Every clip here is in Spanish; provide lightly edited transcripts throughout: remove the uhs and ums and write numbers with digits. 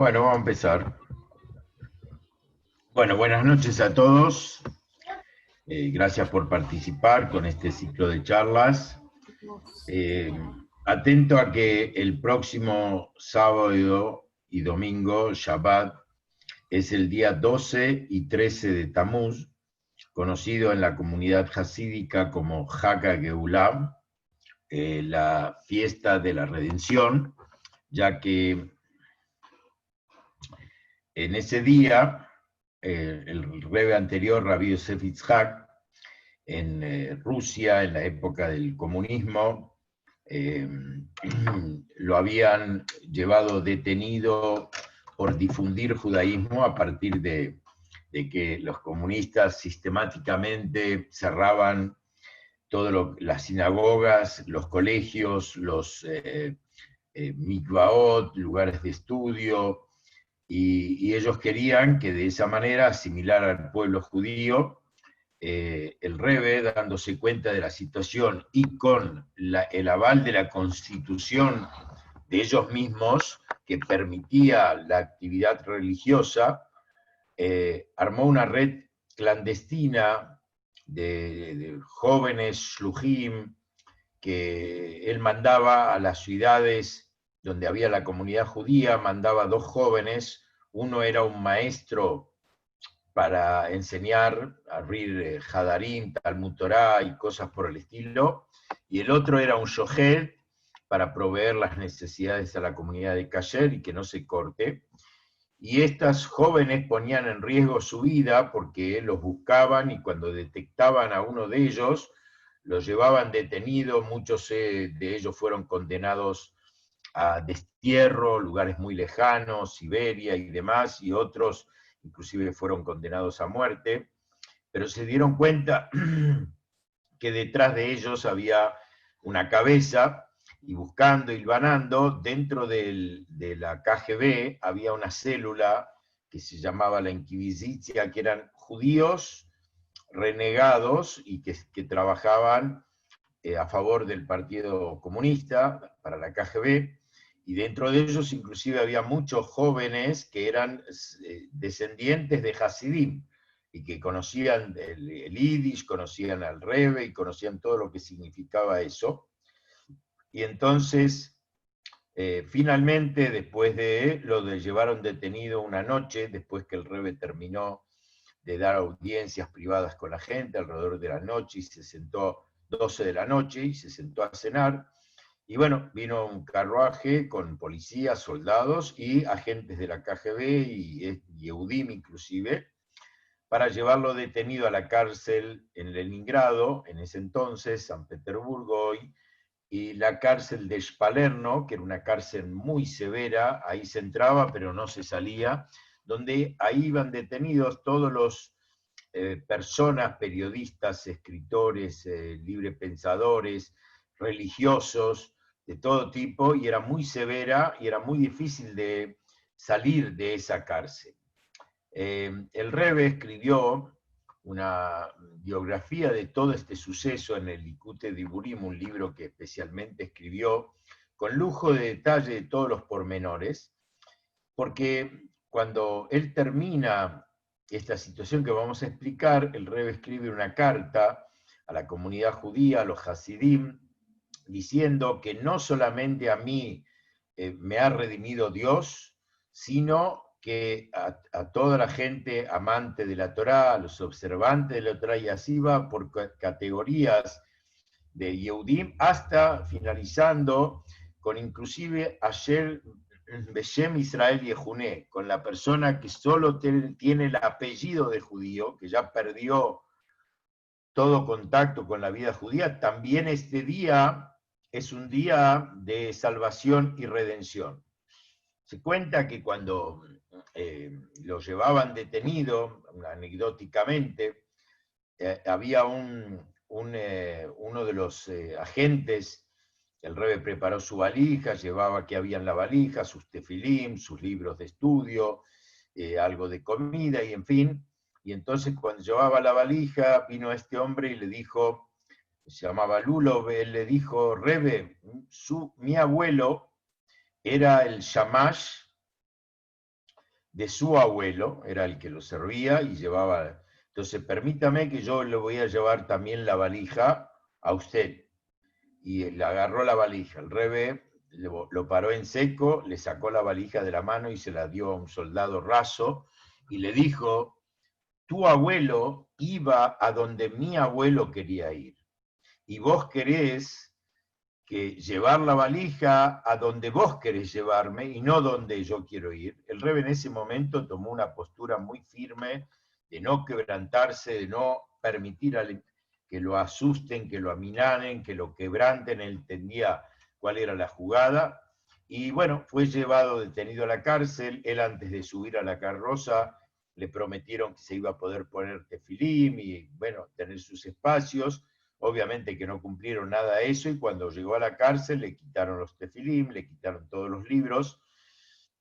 Bueno, vamos a empezar. Bueno, buenas noches a todos. Gracias por participar con este ciclo de charlas. Eh, Atento a que el próximo sábado y domingo, Shabbat, es el día 12 y 13 de Tamuz, conocido en la comunidad hasídica como Hag HaGeulah, la fiesta de la redención, ya que en ese día el rebe anterior, Rabbi Yosef Yitzhak, en Rusia, en la época del comunismo, eh, lo habían llevado detenido por difundir judaísmo a partir de que los comunistas sistemáticamente cerraban todas las sinagogas, los colegios, los mikvaot, lugares de estudio, y ellos querían que de esa manera asimilar al pueblo judío. El Rebe, dándose cuenta de la situación y con el aval de la constitución de ellos mismos, que permitía la actividad religiosa, armó una red clandestina de jóvenes shluchim que él mandaba a las ciudades donde había la comunidad judía, mandaba dos jóvenes, uno era un maestro para enseñar a abrir Hadarim, Talmud Torah y cosas por el estilo, y el otro era un shohet para proveer las necesidades a la comunidad de Kasher y que no se corte. Y estas jóvenes ponían en riesgo su vida porque los buscaban y cuando detectaban a uno de ellos, los llevaban detenido, muchos de ellos fueron condenados a destierro, lugares muy lejanos, Siberia y demás, y otros inclusive fueron condenados a muerte, pero se dieron cuenta que detrás de ellos había una cabeza, y buscando, hilvanando, dentro de la KGB había una célula que se llamaba la Inquisición, que eran judíos renegados y que trabajaban a favor del Partido Comunista para la KGB, y dentro de ellos inclusive había muchos jóvenes que eran descendientes de Hasidim y que conocían el Yiddish, conocían al Rebbe y conocían todo lo que significaba eso. Y entonces, finalmente, después lo llevaron detenido una noche, después que el Rebbe terminó de dar audiencias privadas con la gente alrededor de la noche, y se sentó 12 de la noche y se sentó a cenar. Y bueno, vino un carruaje con policías, soldados y agentes de la KGB y Yehudim inclusive, para llevarlo detenido a la cárcel en Leningrado, en ese entonces, San Petersburgo hoy, y la cárcel de Spalerno, que era una cárcel muy severa, ahí se entraba pero no se salía, donde ahí iban detenidos todos los personas, periodistas, escritores, librepensadores, religiosos, de todo tipo, y era muy severa y era muy difícil de salir de esa cárcel. El Rebbe escribió una biografía de todo este suceso en el Likutei Diburim, un libro que especialmente escribió con lujo de detalle de todos los pormenores, porque cuando él termina esta situación que vamos a explicar, el Rebbe escribe una carta a la comunidad judía, a los Hasidim, diciendo que no solamente a mí me ha redimido Dios, sino que a toda la gente amante de la Torá, a los observantes de la Torá, y así va por categorías de Yehudim, hasta finalizando con inclusive ayer Beshem Israel Yehuné, con la persona que solo tiene el apellido de judío, que ya perdió todo contacto con la vida judía, también este día es un día de salvación y redención. Se cuenta que cuando lo llevaban detenido, anecdóticamente, había uno de los agentes, el Rebbe preparó su valija, llevaba que había en la valija, sus tefilim, sus libros de estudio, algo de comida y en fin. Y entonces cuando llevaba la valija, vino este hombre y le dijo, se llamaba Lulov, él le dijo, Rebbe, mi abuelo era el Shamash de su abuelo, era el que lo servía y llevaba. Entonces, permítame que yo le voy a llevar también la valija a usted. Y le agarró la valija. El rebe lo paró en seco, le sacó la valija de la mano y se la dio a un soldado raso y le dijo: tu abuelo iba a donde mi abuelo quería ir, y vos querés que llevar la valija a donde vos querés llevarme y no donde yo quiero ir. El rebe en ese momento tomó una postura muy firme de no quebrantarse, de no permitir que lo asusten, que lo aminanen, que lo quebranten. Él entendía cuál era la jugada. Y bueno, fue llevado detenido a la cárcel. Él, antes de subir a la carroza, le prometieron que se iba a poder poner tefilim y, bueno, tener sus espacios. Obviamente que no cumplieron nada de eso, y cuando llegó a la cárcel le quitaron los tefilim, le quitaron todos los libros,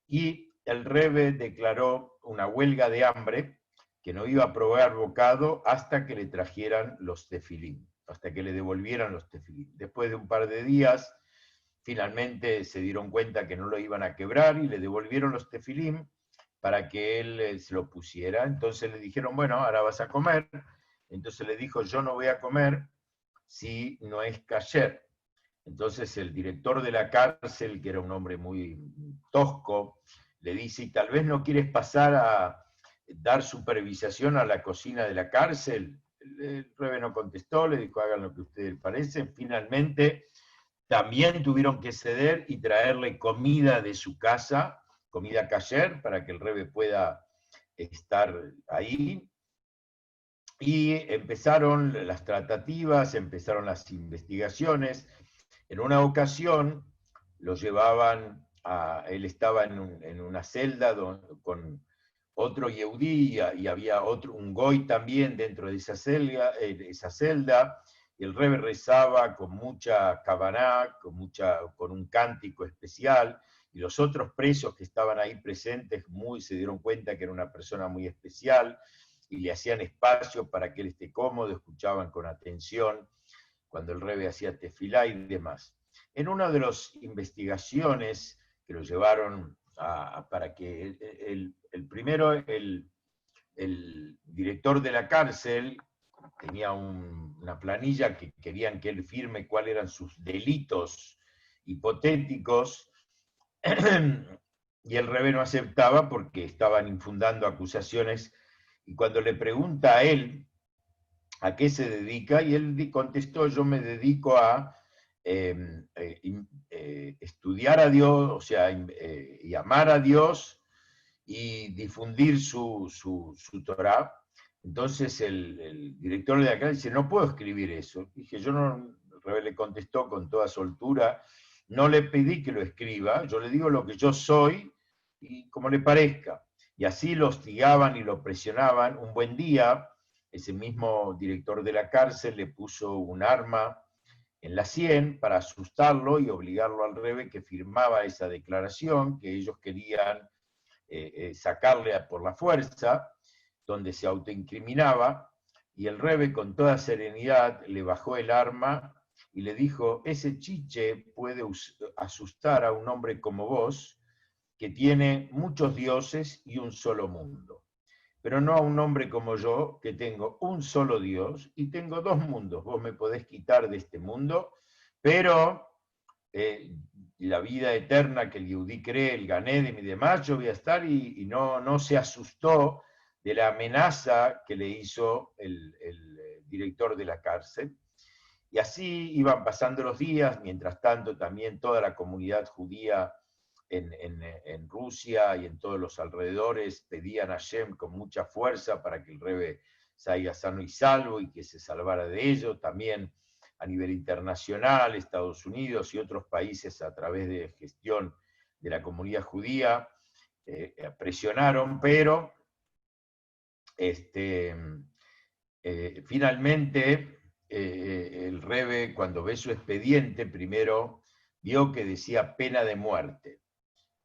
y el rebe declaró una huelga de hambre, que no iba a probar bocado hasta que le trajeran los tefilim, hasta que le devolvieran los tefilim. Después de un par de días, finalmente se dieron cuenta que no lo iban a quebrar y le devolvieron los tefilim para que él se lo pusiera. Entonces le dijeron: bueno, ahora vas a comer. Entonces le dijo: yo no voy a comer si no es kasher. Entonces el director de la cárcel, que era un hombre muy tosco, le dice: ¿y tal vez no quieres pasar a dar supervisación a la cocina de la cárcel? El rebe no contestó, le dijo: hagan lo que ustedes parecen. Finalmente también tuvieron que ceder y traerle comida de su casa, comida kasher, para que el rebe pueda estar ahí. Y empezaron las tratativas, empezaron las investigaciones. En una ocasión lo llevaban él estaba en una celda con otro yehudí, y había un goy también dentro de esa celda, y el rebe rezaba con mucha kavaná, con un cántico especial, y los otros presos que estaban ahí presentes se dieron cuenta que era una persona muy especial, y le hacían espacio para que él esté cómodo, escuchaban con atención cuando el rebe hacía tefilá y demás. En una de las investigaciones que lo llevaron para que primero el director de la cárcel tenía una planilla que querían que él firme cuáles eran sus delitos hipotéticos, y el rebe no aceptaba porque estaban infundando acusaciones. Y cuando le pregunta a él a qué se dedica, y él contestó: yo me dedico a estudiar a Dios, o sea, y amar a Dios y difundir su Torah. Entonces el director de acá dice: no puedo escribir eso. Dije: yo no. El rebe le contestó con toda soltura: no le pedí que lo escriba, yo le digo lo que yo soy y como le parezca. Y así lo hostigaban y lo presionaban. Un buen día, ese mismo director de la cárcel le puso un arma en la sien para asustarlo y obligarlo al rebe que firmaba esa declaración que ellos querían sacarle por la fuerza, donde se autoincriminaba. Y el rebe, con toda serenidad, le bajó el arma y le dijo: ese chiche puede asustar a un hombre como vos, que tiene muchos dioses y un solo mundo, pero no a un hombre como yo, que tengo un solo Dios y tengo dos mundos. Vos me podés quitar de este mundo, pero la vida eterna que el Yehudí cree, el Ganédim y demás, yo voy a estar. Y no se asustó de la amenaza que le hizo el director de la cárcel. Y así iban pasando los días. Mientras tanto, también toda la comunidad judía en Rusia y en todos los alrededores pedían a Hashem con mucha fuerza para que el rebe salga sano y salvo y que se salvara de ello. También a nivel internacional, Estados Unidos y otros países, a través de gestión de la comunidad judía, presionaron, pero finalmente el rebe, cuando ve su expediente, primero vio que decía pena de muerte.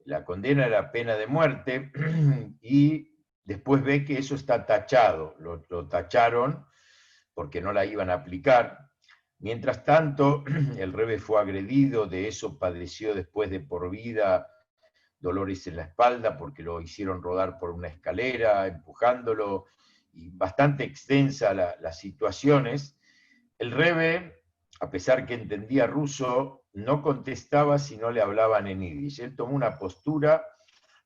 La condena era pena de muerte, y después ve que eso está tachado, lo tacharon porque no la iban a aplicar. Mientras tanto, el rebe fue agredido, de eso padeció después de por vida dolores en la espalda porque lo hicieron rodar por una escalera, empujándolo, y bastante extensa las situaciones. El Rebbe, a pesar que entendía ruso, no contestaba si no le hablaban en yiddish. Él tomó una postura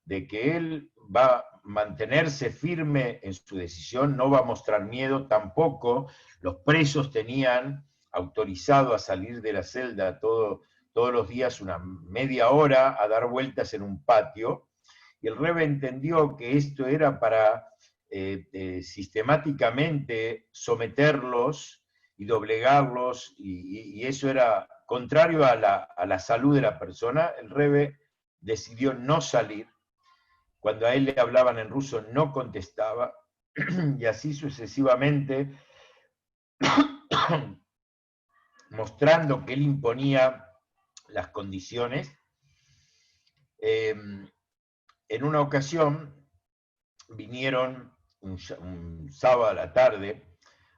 de que él va a mantenerse firme en su decisión, no va a mostrar miedo tampoco. Los presos tenían autorizado a salir de la celda todos los días una media hora a dar vueltas en un patio, y el Rebbe entendió que esto era para sistemáticamente someterlos y doblegarlos, y eso era contrario a la salud de la persona. El Rebbe decidió no salir. Cuando a él le hablaban en ruso no contestaba, y así sucesivamente, mostrando que él imponía las condiciones. En una ocasión vinieron un sábado a la tarde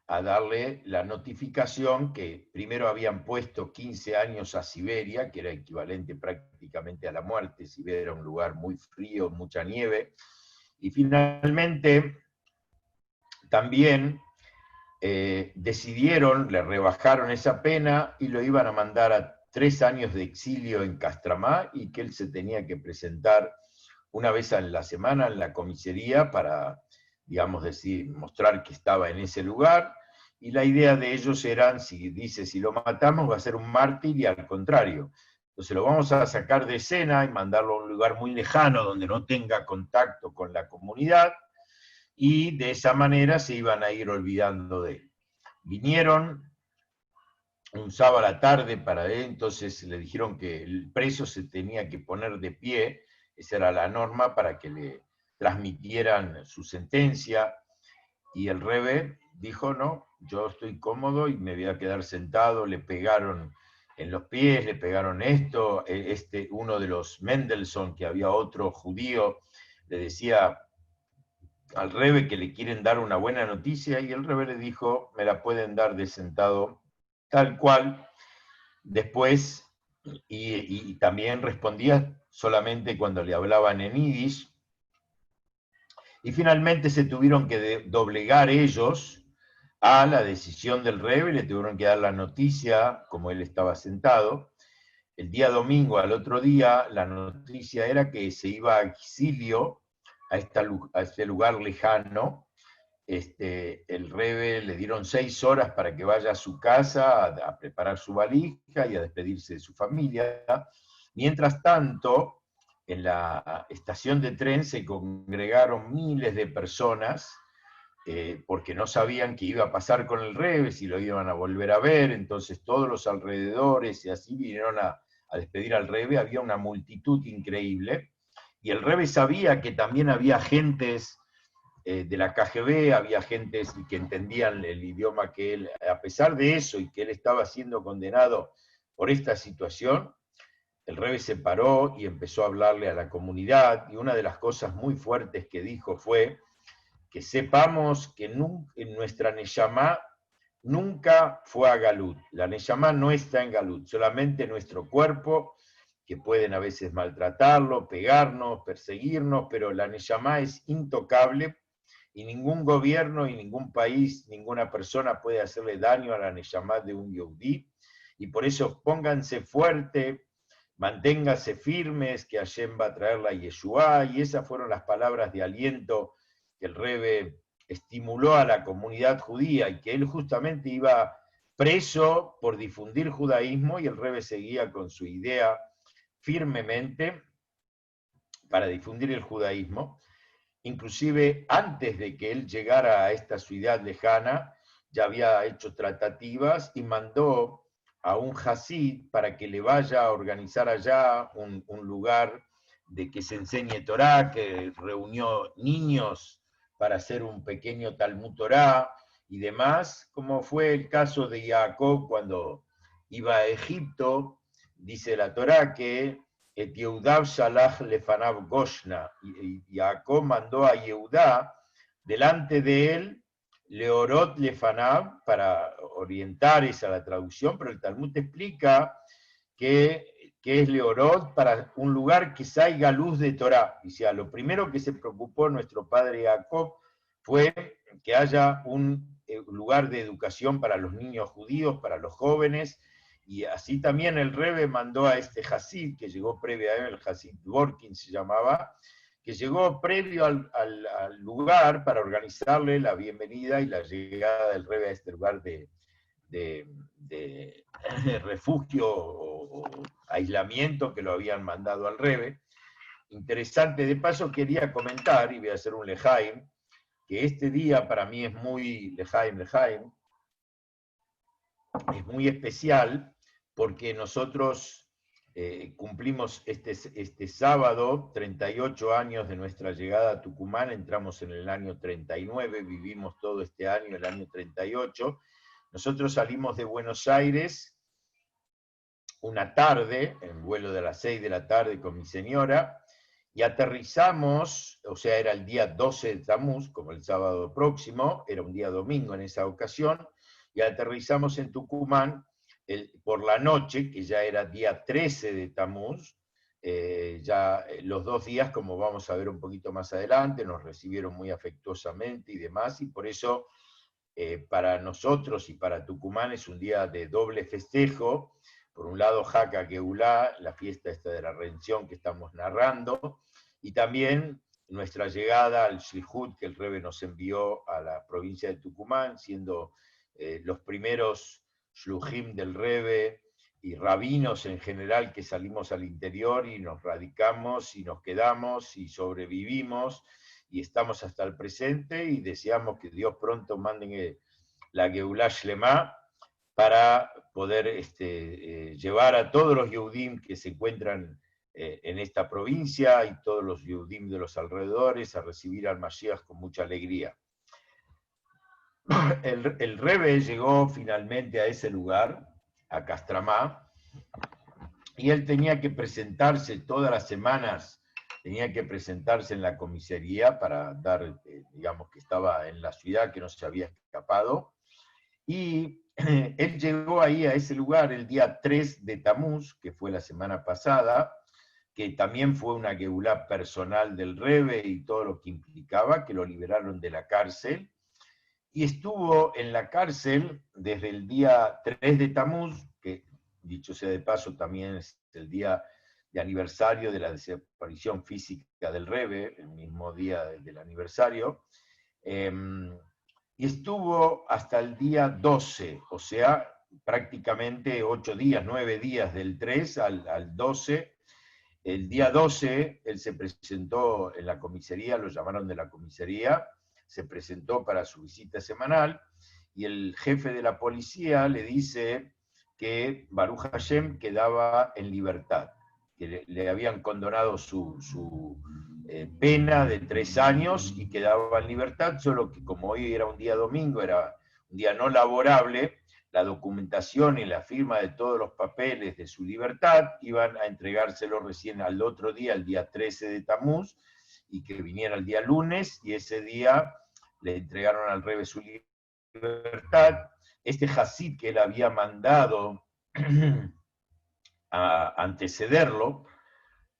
a darle la notificación que primero habían puesto 15 años a Siberia, que era equivalente prácticamente a la muerte. Siberia era un lugar muy frío, mucha nieve, y finalmente también decidieron, le rebajaron esa pena y lo iban a mandar a 3 años de exilio en Castramá, y que él se tenía que presentar una vez a la semana en la comisaría para, digamos, mostrar que estaba en ese lugar. Y la idea de ellos era, si lo matamos va a ser un mártir, y al contrario. Entonces lo vamos a sacar de escena y mandarlo a un lugar muy lejano donde no tenga contacto con la comunidad, y de esa manera se iban a ir olvidando de él. Vinieron un sábado a la tarde para él, entonces le dijeron que el preso se tenía que poner de pie, esa era la norma para que le transmitieran su sentencia, y el Rebbe dijo, no, yo estoy cómodo y me voy a quedar sentado. Le pegaron en los pies, le pegaron esto. Uno de los Mendelssohn, que había otro judío, le decía al Rebbe que le quieren dar una buena noticia, y el Rebbe le dijo, me la pueden dar de sentado tal cual. Después, y también respondía solamente cuando le hablaban en yiddish, y finalmente se tuvieron que doblegar ellos a la decisión del Rebbe, le tuvieron que dar la noticia como él estaba sentado. El día domingo, al otro día, la noticia era que se iba a exilio a este lugar lejano. El Rebbe le dieron 6 horas para que vaya a su casa a preparar su valija y a despedirse de su familia. Mientras tanto, en la estación de tren se congregaron miles de personas, porque no sabían qué iba a pasar con el Rebbe, si lo iban a volver a ver. Entonces todos los alrededores y así vinieron a despedir al Rebbe. Había una multitud increíble, y el Rebbe sabía que también había agentes de la KGB, había gentes que entendían el idioma que él, a pesar de eso, y que él estaba siendo condenado por esta situación. El Rebbe se paró y empezó a hablarle a la comunidad, y una de las cosas muy fuertes que dijo fue que sepamos que en nuestra Neyamá nunca fue a Galut. La Neyamá no está en Galut, solamente nuestro cuerpo, que pueden a veces maltratarlo, pegarnos, perseguirnos, pero la Neyamá es intocable, y ningún gobierno y ningún país, ninguna persona puede hacerle daño a la Neyamá de un Yehudí. Y por eso pónganse fuerte, manténganse firmes, que Hashem va a traer la Yeshua. Y esas fueron las palabras de aliento que el Rebbe estimuló a la comunidad judía, y que él justamente iba preso por difundir judaísmo, y el Rebbe seguía con su idea firmemente para difundir el judaísmo. Inclusive antes de que él llegara a esta ciudad lejana, ya había hecho tratativas y mandó a un Hasid para que le vaya a organizar allá un lugar de que se enseñe Torá, que reunió niños para hacer un pequeño Talmud Torá y demás, como fue el caso de Jacob cuando iba a Egipto. Dice la Torá que et Yehudav shalach lefanav Goshna, y Jacob mandó a Yehudá delante de él, leorot lefanav, para orientar, esa la traducción, pero el Talmud explica que que es Leorot, para un lugar que salga luz de Torá. O sea, lo primero que se preocupó nuestro padre Jacob fue que haya un lugar de educación para los niños judíos, para los jóvenes, y así también el Rebbe mandó a este Hasid, que llegó previo a él, el Hasid Dworkin se llamaba, que llegó previo al lugar para organizarle la bienvenida y la llegada del Rebbe a este lugar de refugio o aislamiento que lo habían mandado al Rebbe. Interesante, de paso quería comentar, y voy a hacer un lejaim, que este día para mí es muy lejaim, es muy especial, porque nosotros cumplimos este sábado 38 años de nuestra llegada a Tucumán, entramos en el año 39, vivimos todo este año, el año 38. Nosotros salimos de Buenos Aires una tarde, en vuelo de las 6 de la tarde con mi señora, y aterrizamos, o sea, era el día 12 de Tamuz, como el sábado próximo, era un día domingo en esa ocasión, y aterrizamos en Tucumán por la noche, que ya era día 13 de Tamuz, ya los 2 días, como vamos a ver un poquito más adelante, nos recibieron muy afectuosamente y demás, y por eso para nosotros y para Tucumán es un día de doble festejo. Por un lado, Haka Geulá, la fiesta esta de la redención que estamos narrando, y también nuestra llegada al Shlichut que el Rebbe nos envió a la provincia de Tucumán, siendo los primeros Shluchim del Rebbe y rabinos en general que salimos al interior y nos radicamos y nos quedamos y sobrevivimos y estamos hasta el presente y deseamos que Dios pronto mande la Geulá Shlema para poder llevar a todos los Yehudim que se encuentran en esta provincia y todos los Yehudim de los alrededores a recibir al Mashiach con mucha alegría. El Rebbe llegó finalmente a ese lugar, a Castramá, y él tenía que presentarse todas las semanas, tenía que presentarse en la comisaría para dar, digamos que estaba en la ciudad, que no se había escapado, y él llegó ahí a ese lugar el día 3 de Tamuz, que fue la semana pasada, que también fue una geulá personal del Rebbe y todo lo que implicaba, que lo liberaron de la cárcel, y estuvo en la cárcel desde el día 3 de Tamuz, que dicho sea de paso también es el día de aniversario de la desaparición física del Rebbe, el mismo día del aniversario, y estuvo hasta el día 12, o sea, prácticamente 8 días, 9 días del 3 al 12. El día 12 él se presentó en la comisaría, lo llamaron de la comisaría, se presentó para su visita semanal, y el jefe de la policía le dice que Baruch Hashem quedaba en libertad, que le habían condonado su pena de 3 años y quedaba en libertad, solo que como hoy era un día domingo, era un día no laborable, la documentación y la firma de todos los papeles de su libertad iban a entregárselo recién al otro día, el día 13 de Tamuz, y que viniera el día lunes, y ese día le entregaron al Rebbe su libertad. Este Hasid que él había mandado a antecederlo,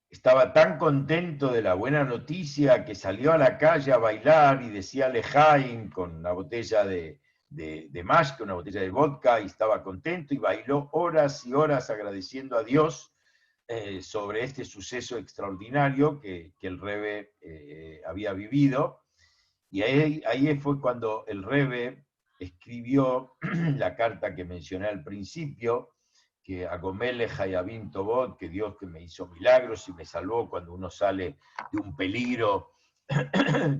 estaba tan contento de la buena noticia que salió a la calle a bailar y decía Lejaim con una botella de mashka, una botella de vodka, y estaba contento y bailó horas y horas agradeciendo a Dios sobre este suceso extraordinario que el Rebbe había vivido. Y ahí fue cuando el Rebbe escribió la carta que mencioné al principio, que Agomele Hayabim Tobot, que Dios que me hizo milagros y me salvó cuando uno sale de un peligro,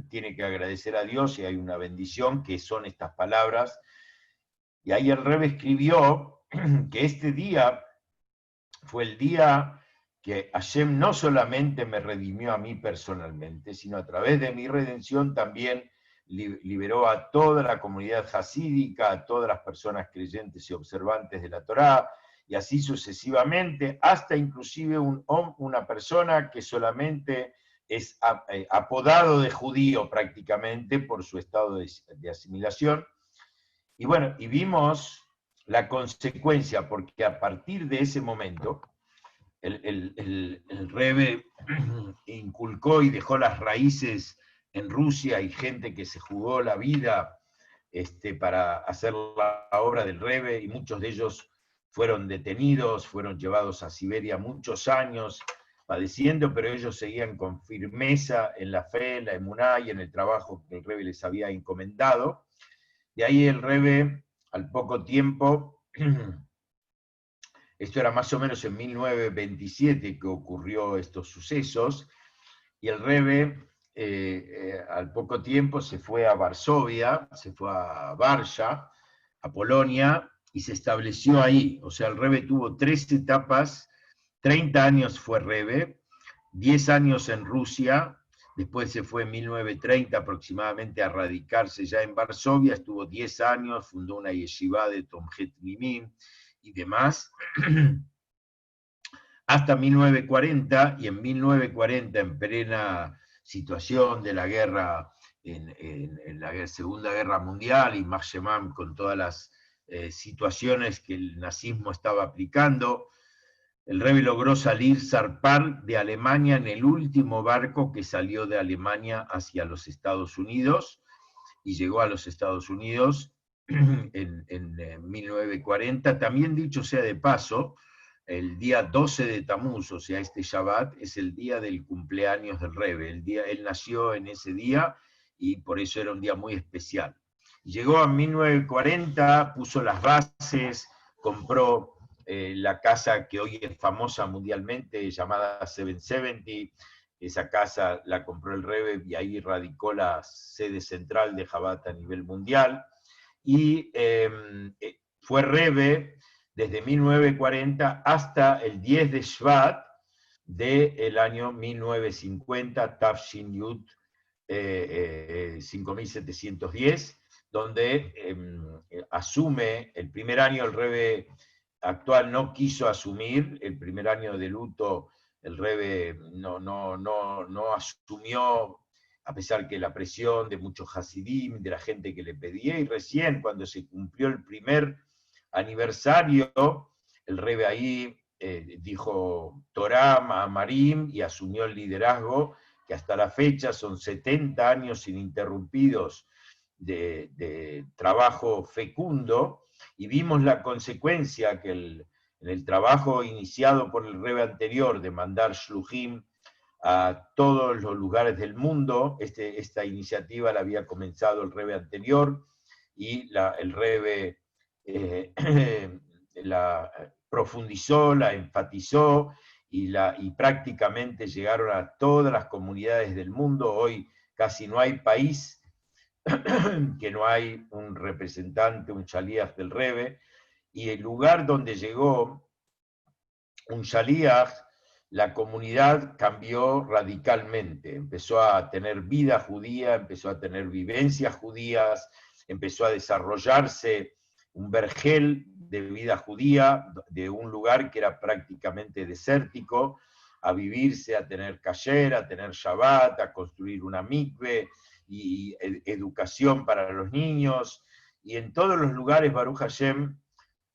tiene que agradecer a Dios y hay una bendición, que son estas palabras. Y ahí el Rebbe escribió que este día fue el día que Hashem no solamente me redimió a mí personalmente, sino a través de mi redención también liberó a toda la comunidad hasídica, a todas las personas creyentes y observantes de la Torá, y así sucesivamente, hasta inclusive una persona que solamente es apodado de judío prácticamente por su estado de asimilación. Y bueno, y vimos la consecuencia, porque a partir de ese momento, el Rebbe inculcó y dejó las raíces en Rusia, y gente que se jugó la vida para hacer la obra del Rebbe, y muchos de ellos fueron detenidos, fueron llevados a Siberia muchos años, padeciendo, pero ellos seguían con firmeza en la fe, en la emuná y en el trabajo que el Rebbe les había encomendado. De ahí el Rebbe, al poco tiempo, esto era más o menos en 1927 que ocurrió estos sucesos, y el Rebbe al poco tiempo se fue a Varsovia, se fue a Varsha, a Polonia, y se estableció ahí. O sea, el Rebbe tuvo 3 etapas, 30 años fue Rebbe, 10 años en Rusia, después se fue en 1930 aproximadamente a radicarse ya en Varsovia, estuvo 10 años, fundó una yeshiva de Tomjet Limim y demás, hasta 1940, y en 1940, en plena situación de la guerra, en la Segunda Guerra Mundial, y Marchemam con todas las situaciones que el nazismo estaba aplicando, el Rebbe logró zarpar de Alemania en el último barco que salió de Alemania hacia los Estados Unidos, y llegó a los Estados Unidos en 1940. También, dicho sea de paso, el día 12 de Tamuz, o sea, este Shabbat, es el día del cumpleaños del Rebbe. Él nació en ese día, y por eso era un día muy especial. Llegó a 1940, puso las bases, compró la casa que hoy es famosa mundialmente, llamada 770. Esa casa la compró el Rebbe, y ahí radicó la sede central de Chabad a nivel mundial. Y fue Rebbe desde 1940 hasta el 10 de Shvat del año 1950, Tafshin Yud 5710, donde asume el primer año. El Rebbe actual no quiso asumir el primer año de luto. El Rebbe no asumió, a pesar que la presión de muchos hasidim, de la gente que le pedía, y recién cuando se cumplió el primer aniversario, el Rebbe ahí dijo Torah, Ma'amarim, y asumió el liderazgo, que hasta la fecha son 70 años ininterrumpidos de trabajo fecundo, y vimos la consecuencia que en el trabajo iniciado por el Rebbe anterior de mandar shluchim a todos los lugares del mundo. Esta iniciativa la había comenzado el Rebbe anterior, y el Rebbe la profundizó, la enfatizó, y prácticamente llegaron a todas las comunidades del mundo. Hoy casi no hay país que no hay un representante, un shaliach del Rebbe, y el lugar donde llegó un shaliach, la comunidad cambió radicalmente, empezó a tener vida judía, empezó a tener vivencias judías, empezó a desarrollarse un vergel de vida judía, de un lugar que era prácticamente desértico, a vivirse, a tener kasher, a tener Shabbat, a construir una mikve, y educación para los niños, y en todos los lugares, Baruch Hashem,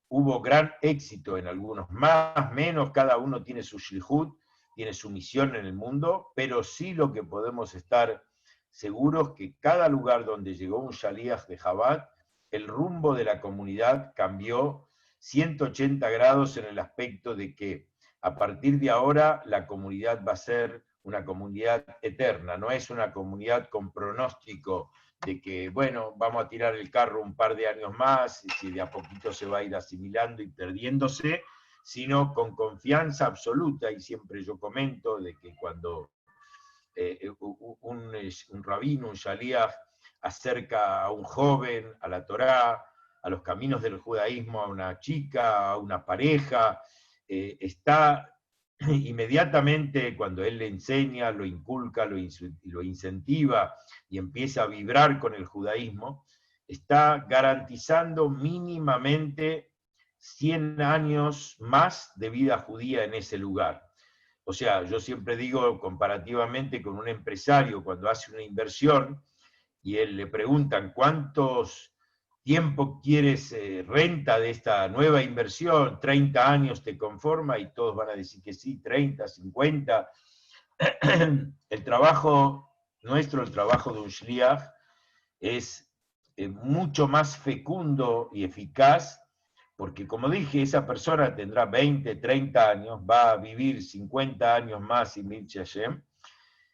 hubo gran éxito, en algunos más, menos, cada uno tiene su shlichut, tiene su misión en el mundo, pero sí lo que podemos estar seguros que cada lugar donde llegó un shaliach de Chabad, el rumbo de la comunidad cambió 180 grados, en el aspecto de que a partir de ahora la comunidad va a ser una comunidad eterna, no es una comunidad con pronóstico de que, bueno, vamos a tirar el carro un par de años más, y si de a poquito se va a ir asimilando y perdiéndose, sino con confianza absoluta. Y siempre yo comento de que cuando un rabino, un shaliach, acerca a un joven a la Torá, a los caminos del judaísmo, a una chica, a una pareja, está inmediatamente, cuando él le enseña, lo inculca, lo incentiva, y empieza a vibrar con el judaísmo, está garantizando mínimamente 100 años más de vida judía en ese lugar. O sea, yo siempre digo, comparativamente con un empresario, cuando hace una inversión y él le preguntan cuántos tiempo quieres renta de esta nueva inversión? 30 años te conforma, y todos van a decir que sí, 30, 50. El trabajo nuestro, el trabajo de un shliach, es mucho más fecundo y eficaz, porque como dije, esa persona tendrá 20, 30 años, va a vivir 50 años más sin Mircea Hashem,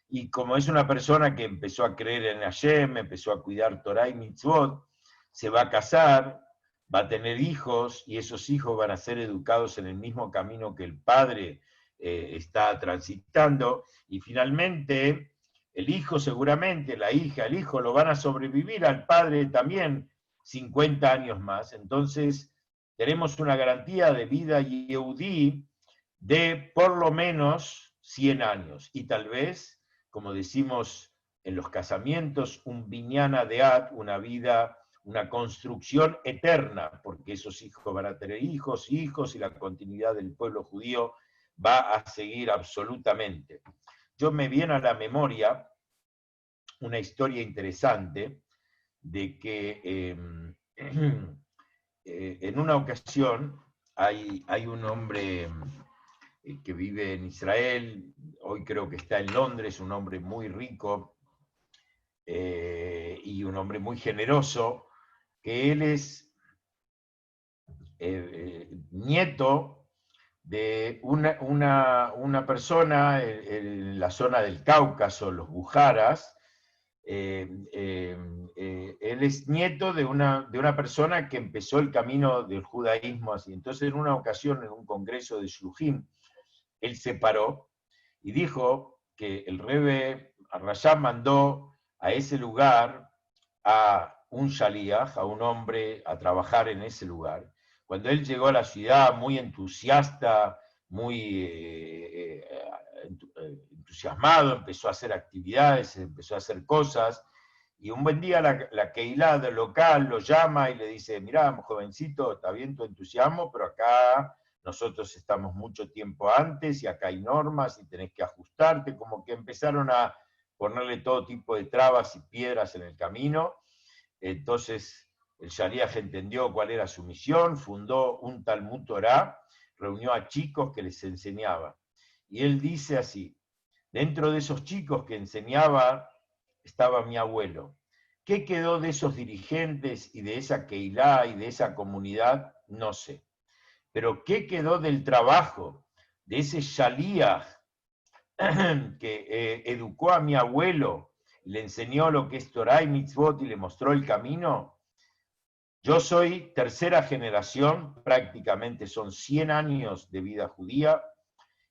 y como es una persona que empezó a creer en Hashem, empezó a cuidar Torah y Mitzvot, se va a casar, va a tener hijos, y esos hijos van a ser educados en el mismo camino que el padre está transitando, y finalmente el hijo seguramente, la hija, el hijo lo van a sobrevivir al padre también 50 años más. Entonces tenemos una garantía de vida yehudí de por lo menos 100 años, y tal vez, como decimos en los casamientos, un binyan adeat, una vida, una construcción eterna, porque esos hijos van a tener hijos, y la continuidad del pueblo judío va a seguir absolutamente. Yo me viene a la memoria una historia interesante de que en una ocasión hay un hombre que vive en Israel, hoy creo que está en Londres, un hombre muy rico y un hombre muy generoso, que él es nieto de una persona en la zona del Cáucaso, los Bujaras. Él es nieto de una persona que empezó el camino del judaísmo así. Entonces, en una ocasión, en un congreso de Shluchim, él se paró y dijo que el Rebbe Rashab mandó a ese lugar a un shaliach, a un hombre, a trabajar en ese lugar. Cuando él llegó a la ciudad muy entusiasta, muy entusiasmado, empezó a hacer actividades, empezó a hacer cosas, y un buen día la Keilah del local lo llama y le dice: mirá, jovencito, está bien tu entusiasmo, pero acá nosotros estamos mucho tiempo antes y acá hay normas y tenés que ajustarte. Como que empezaron a ponerle todo tipo de trabas y piedras en el camino. Entonces el Shaliach entendió cuál era su misión, fundó un Talmud Torah, reunió a chicos que les enseñaba. Y él dice así: dentro de esos chicos que enseñaba estaba mi abuelo. ¿Qué quedó de esos dirigentes y de esa Keilah y de esa comunidad? No sé. Pero ¿qué quedó del trabajo de ese Shaliach que educó a mi abuelo, le enseñó lo que es Torah y Mitzvot y le mostró el camino? Yo soy tercera generación, prácticamente son 100 años de vida judía,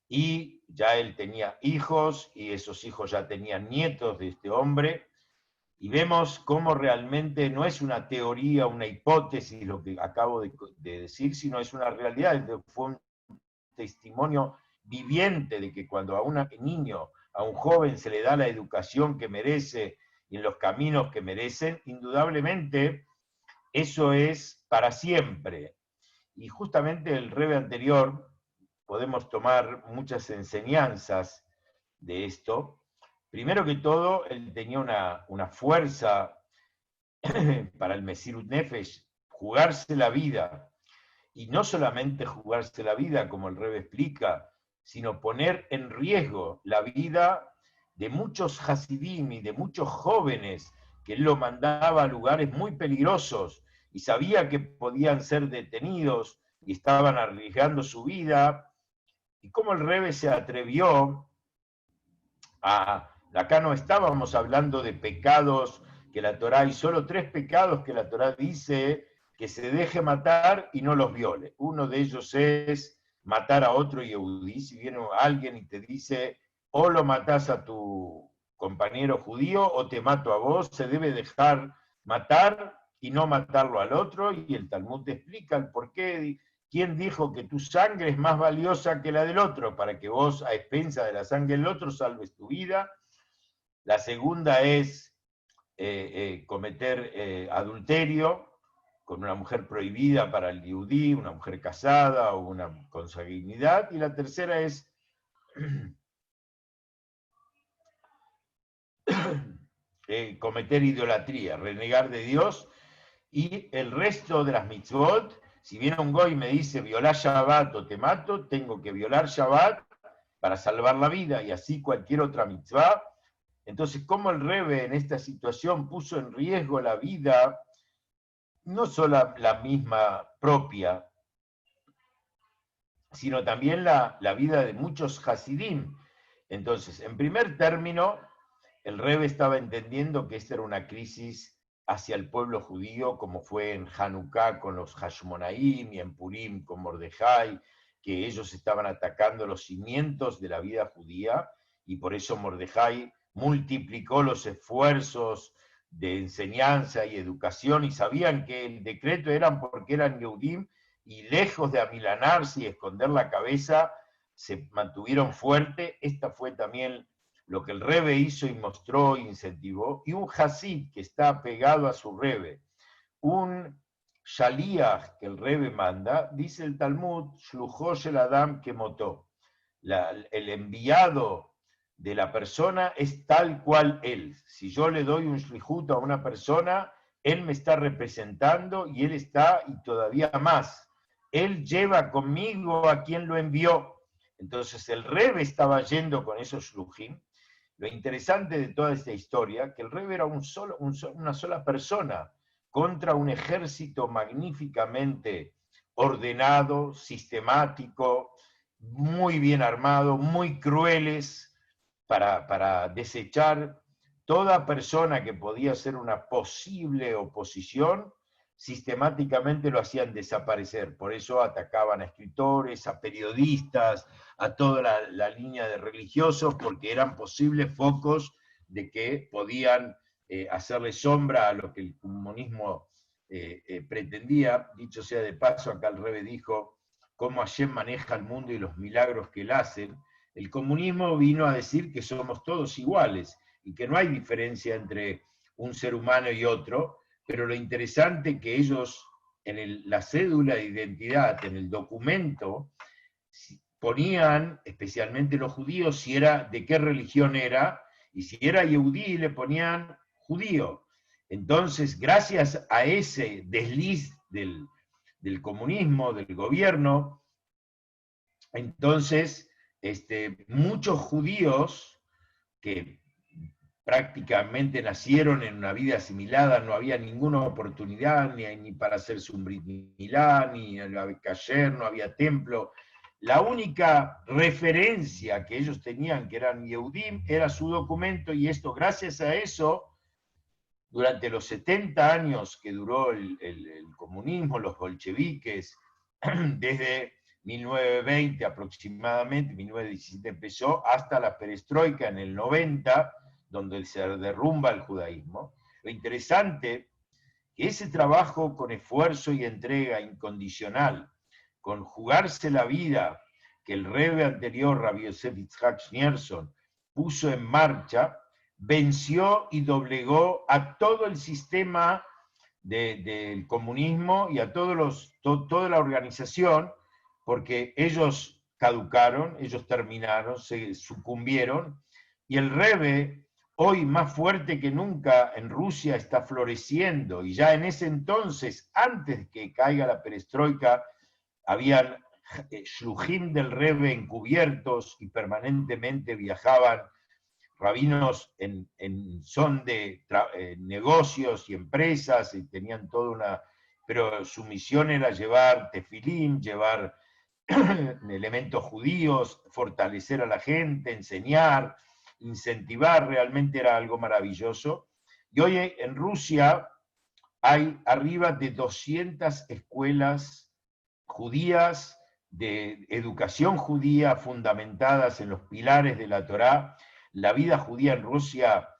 y ya él tenía hijos, y esos hijos ya tenían nietos de este hombre, y vemos cómo realmente no es una teoría, una hipótesis lo que acabo de decir, sino es una realidad. Fue un testimonio viviente de que cuando a un niño, a un joven se le da la educación que merece y en los caminos que merecen, indudablemente eso es para siempre. Y justamente el Rebbe anterior, podemos tomar muchas enseñanzas de esto. Primero que todo, él tenía una fuerza para el Mesirut Nefesh, jugarse la vida. Y no solamente jugarse la vida, como el Rebbe explica, sino poner en riesgo la vida de muchos hasidim y de muchos jóvenes, que él lo mandaba a lugares muy peligrosos y sabía que podían ser detenidos y estaban arriesgando su vida. Y cómo el Rebbe se atrevió a... Acá no estábamos hablando de pecados que la Torá, hay solo 3 pecados que la Torá dice que se deje matar y no los viole. Uno de ellos es matar a otro yehudí. Si viene alguien y te dice: o lo matás a tu compañero judío o te mato a vos, se debe dejar matar y no matarlo al otro. Y el Talmud te explica el porqué. ¿Quién dijo que tu sangre es más valiosa que la del otro? Para que vos, a expensa de la sangre del otro, salves tu vida. La segunda es cometer adulterio con una mujer prohibida para el yehudí, una mujer casada o una consanguinidad. Y la tercera es cometer idolatría, renegar de Dios. Y el resto de las mitzvot, si viene un goy y me dice violar Shabbat o te mato, tengo que violar Shabbat para salvar la vida, y así cualquier otra mitzvah. Entonces, ¿cómo el Rebbe en esta situación puso en riesgo la vida, no solo la misma propia, sino también la vida de muchos Hasidim? Entonces, en primer término, el Rebbe estaba entendiendo que esta era una crisis hacia el pueblo judío, como fue en Hanukkah con los Hashmonaim y en Purim con Mordejai, que ellos estaban atacando los cimientos de la vida judía, y por eso Mordejai multiplicó los esfuerzos de enseñanza y educación, y sabían que el decreto eran porque eran Yehudim, y lejos de amilanarse y esconder la cabeza, se mantuvieron fuertes. Esta fue también lo que el Rebbe hizo y mostró e incentivó. Y un Hasid que está pegado a su Rebbe, un Shaliach que el Rebbe manda, dice el Talmud, Shluchosh el Adam que motó. El enviado de la persona es tal cual él. Si yo le doy un shlichut a una persona, él me está representando, y él está, y todavía más, él lleva conmigo a quien lo envió. Entonces el Rebbe estaba yendo con esos shluchim. Lo interesante de toda esta historia, que el Rebbe era una sola persona contra un ejército magníficamente ordenado, sistemático, muy bien armado, muy crueles, para desechar toda persona que podía ser una posible oposición. Sistemáticamente lo hacían desaparecer. Por eso atacaban a escritores, a periodistas, a toda la línea de religiosos, porque eran posibles focos de que podían hacerle sombra a lo que el comunismo pretendía. Dicho sea de paso, acá el Rebbe dijo cómo Hashem maneja el mundo y los milagros que él hace. El comunismo vino a decir que somos todos iguales y que no hay diferencia entre un ser humano y otro, pero lo interesante es que ellos en la cédula de identidad, en el documento, ponían, especialmente los judíos, si era, de qué religión era, y si era yehudí le ponían judío. Entonces, gracias a ese desliz del comunismo, del gobierno, entonces muchos judíos que prácticamente nacieron en una vida asimilada, no había ninguna oportunidad ni para hacerse un Brit Milá, ni el Kasher, no había templo. La única referencia que ellos tenían, que eran Yehudim, era su documento, y esto, gracias a eso, durante los 70 años que duró el comunismo, los bolcheviques, desde 1920 aproximadamente, 1917 empezó, hasta la perestroika en el 90, donde se derrumba el judaísmo. Lo interesante que ese trabajo con esfuerzo y entrega incondicional, con jugarse la vida que el Rebbe anterior, Rabbi Yosef Yitzhak Schneerson, puso en marcha, venció y doblegó a todo el sistema del comunismo y a toda la organización, porque ellos caducaron, ellos terminaron, se sucumbieron, y el Rebbe, hoy más fuerte que nunca en Rusia, está floreciendo, y ya en ese entonces, antes de que caiga la perestroika, habían shluchim del Rebbe encubiertos y permanentemente viajaban rabinos en son de negocios y empresas, y tenían toda una... Pero su misión era llevar tefilín, llevar elementos judíos, fortalecer a la gente, enseñar, incentivar, realmente era algo maravilloso. Y hoy en Rusia hay arriba de 200 escuelas judías de educación judía fundamentadas en los pilares de la Torá. La vida judía en Rusia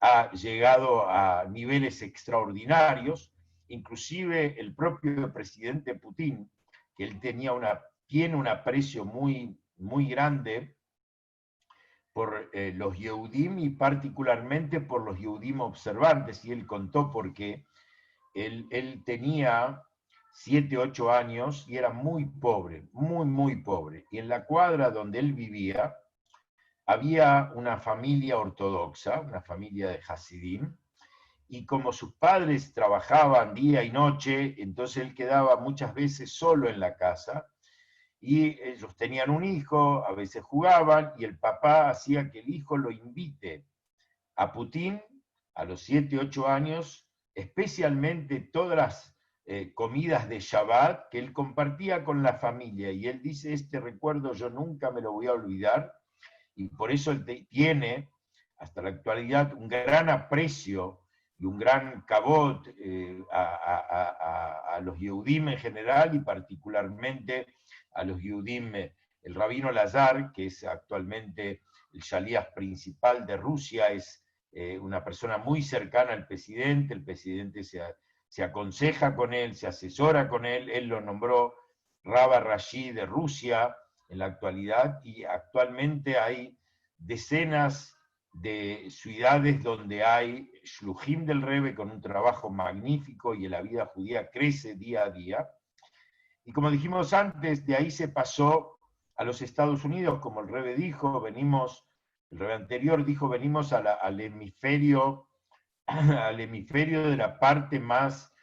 ha llegado a niveles extraordinarios, inclusive el propio presidente Putin, que él tiene un aprecio muy, muy grande por los Yehudim, y particularmente por los Yehudim observantes, y él contó por qué. Él tenía 7, 8 años y era muy pobre, muy, muy pobre. Y en la cuadra donde él vivía había una familia ortodoxa, una familia de Hasidim, y como sus padres trabajaban día y noche, entonces él quedaba muchas veces solo en la casa, y ellos tenían un hijo, a veces jugaban, y el papá hacía que el hijo lo invite a Putin a los 7, 8 años, especialmente todas las comidas de Shabbat que él compartía con la familia. Y él dice, este recuerdo yo nunca me lo voy a olvidar, y por eso él tiene, hasta la actualidad, un gran aprecio y un gran cabot a los Yehudim en general, y particularmente a los Yehudim, el rabino Lazar, que es actualmente el Shaliach principal de Rusia, es una persona muy cercana al presidente, el presidente se aconseja con él, se asesora con él lo nombró Raba Rashi de Rusia en la actualidad, y actualmente hay decenas de ciudades donde hay shluchim del Rebbe con un trabajo magnífico, y la vida judía crece día a día. Y como dijimos antes, de ahí se pasó a los Estados Unidos, como el Rebbe dijo, el Rebbe anterior dijo, venimos al hemisferio de la parte más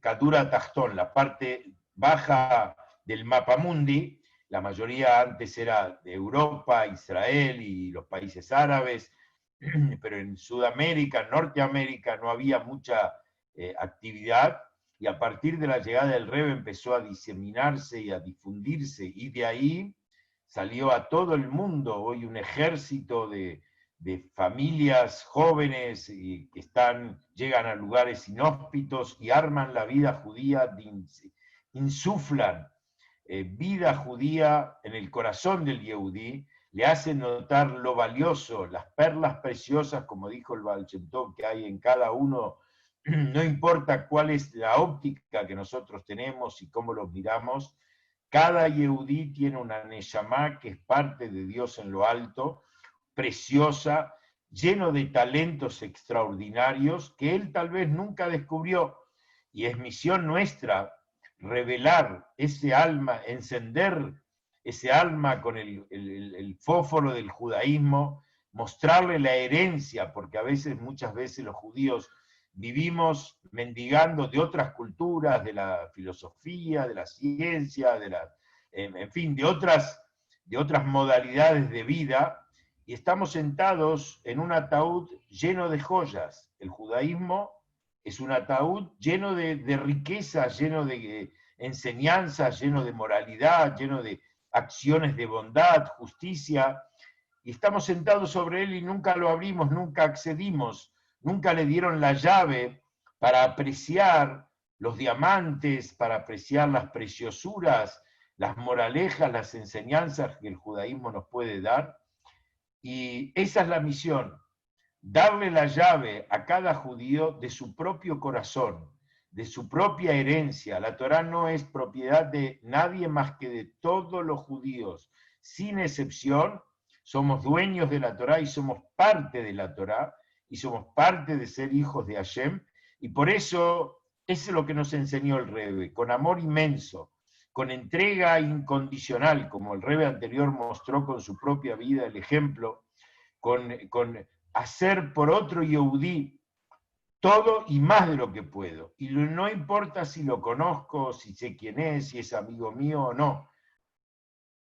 Kadura Tachtón, la parte baja del mapa mundi. La mayoría antes era de Europa, Israel y los países árabes, pero en Sudamérica, Norteamérica no había mucha actividad, y a partir de la llegada del Rebbe empezó a diseminarse y a difundirse, y de ahí salió a todo el mundo hoy un ejército de familias jóvenes que llegan a lugares inhóspitos y arman la vida judía, insuflan vida judía en el corazón del Yehudí, le hacen notar lo valioso, las perlas preciosas, como dijo el Baal Shem Tov, que hay en cada uno, no importa cuál es la óptica que nosotros tenemos y cómo los miramos, cada Yehudí tiene una Neshama que es parte de Dios en lo alto, preciosa, lleno de talentos extraordinarios que él tal vez nunca descubrió, y es misión nuestra revelar ese alma, encender ese alma con el fósforo del judaísmo, mostrarle la herencia, porque muchas veces los judíos vivimos mendigando de otras culturas, de la filosofía, de la ciencia, en fin, de otras modalidades de vida, y estamos sentados en un ataúd lleno de joyas. El judaísmo es un ataúd lleno de riquezas, lleno de enseñanzas, lleno de moralidad, lleno de acciones de bondad, justicia, y estamos sentados sobre él y nunca lo abrimos, nunca accedimos, nunca le dieron la llave para apreciar los diamantes, para apreciar las preciosuras, las moralejas, las enseñanzas que el judaísmo nos puede dar. Y esa es la misión, darle la llave a cada judío de su propio corazón, de su propia herencia. La Torá no es propiedad de nadie más que de todos los judíos, sin excepción. Somos dueños de la Torá y somos parte de la Torá, y somos parte de ser hijos de Hashem, y por eso es lo que nos enseñó el Rebbe, con amor inmenso, con entrega incondicional, como el Rebbe anterior mostró con su propia vida el ejemplo, con hacer por otro Yehudí todo y más de lo que puedo. Y no importa si lo conozco, si sé quién es, si es amigo mío o no.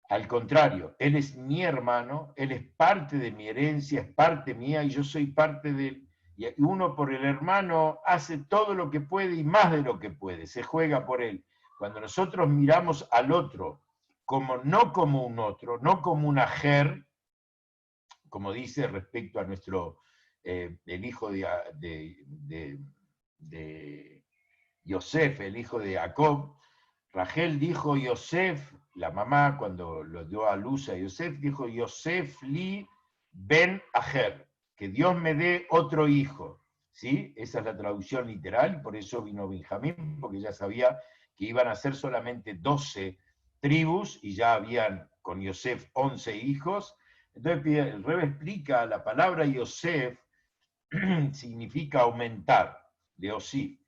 Al contrario, él es mi hermano, él es parte de mi herencia, es parte mía, y yo soy parte de él. Y uno por el hermano hace todo lo que puede y más de lo que puede, se juega por él. Cuando nosotros miramos al otro no como un otro, no como un ajer, como dice respecto a nuestro, el hijo de Yosef, el hijo de Jacob. Rachel dijo, Yosef, la mamá cuando lo dio a luz a Yosef, dijo, Yosef li ben ajer, que Dios me dé otro hijo. ¿Sí? Esa es la traducción literal, y por eso vino Benjamín, porque ya sabía que iban a ser solamente 12 tribus, y ya habían con Yosef 11 hijos. Entonces el Rebbe explica, la palabra Yosef significa aumentar, Leosif.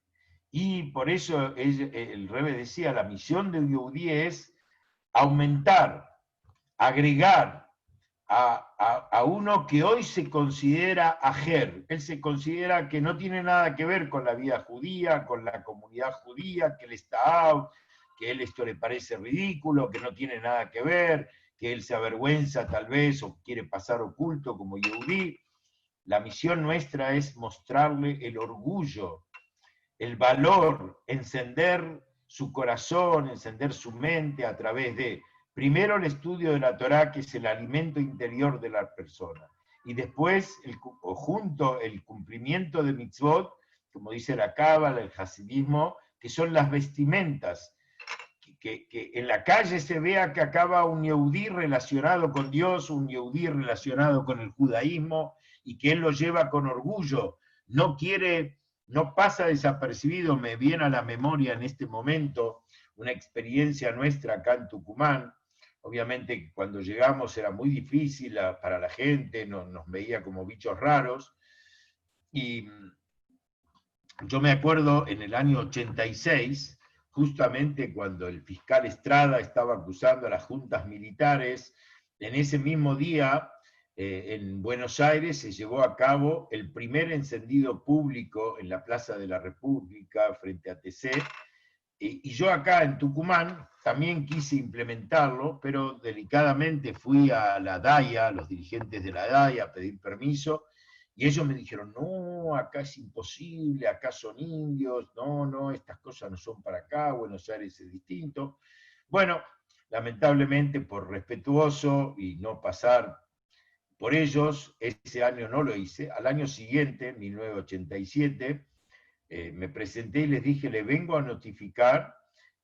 Y por eso el Rebbe decía, la misión de Yehudí es aumentar, agregar a uno que hoy se considera ajer. Él se considera que no tiene nada que ver con la vida judía, con la comunidad judía, que él está out, que él esto le parece ridículo, que no tiene nada que ver, que él se avergüenza tal vez o quiere pasar oculto como Yehudí. La misión nuestra es mostrarle el orgullo, el valor, encender su corazón, encender su mente a través de, primero, el estudio de la Torá, que es el alimento interior de la persona, y después, junto, el cumplimiento de mitzvot, como dice la Cábala, el hasidismo, que son las vestimentas, que en la calle se vea que acaba un yehudí relacionado con Dios, un yehudí relacionado con el judaísmo, y que él lo lleva con orgullo, no quiere, no pasa desapercibido. Me viene a la memoria en este momento una experiencia nuestra acá en Tucumán. Obviamente cuando llegamos era muy difícil para la gente, nos veía como bichos raros, y yo me acuerdo en el año 86, justamente cuando el fiscal Estrada estaba acusando a las juntas militares, en ese mismo día, en Buenos Aires, se llevó a cabo el primer encendido público en la Plaza de la República, frente a TC, y yo acá en Tucumán también quise implementarlo, pero delicadamente fui a la DAIA, a los dirigentes de la DAIA, a pedir permiso, y ellos me dijeron, no, acá es imposible, acá son indios, no, estas cosas no son para acá, Buenos Aires es distinto. Bueno, lamentablemente por respetuoso y no pasar por ellos, ese año no lo hice. Al año siguiente, 1987, me presenté y les dije, le vengo a notificar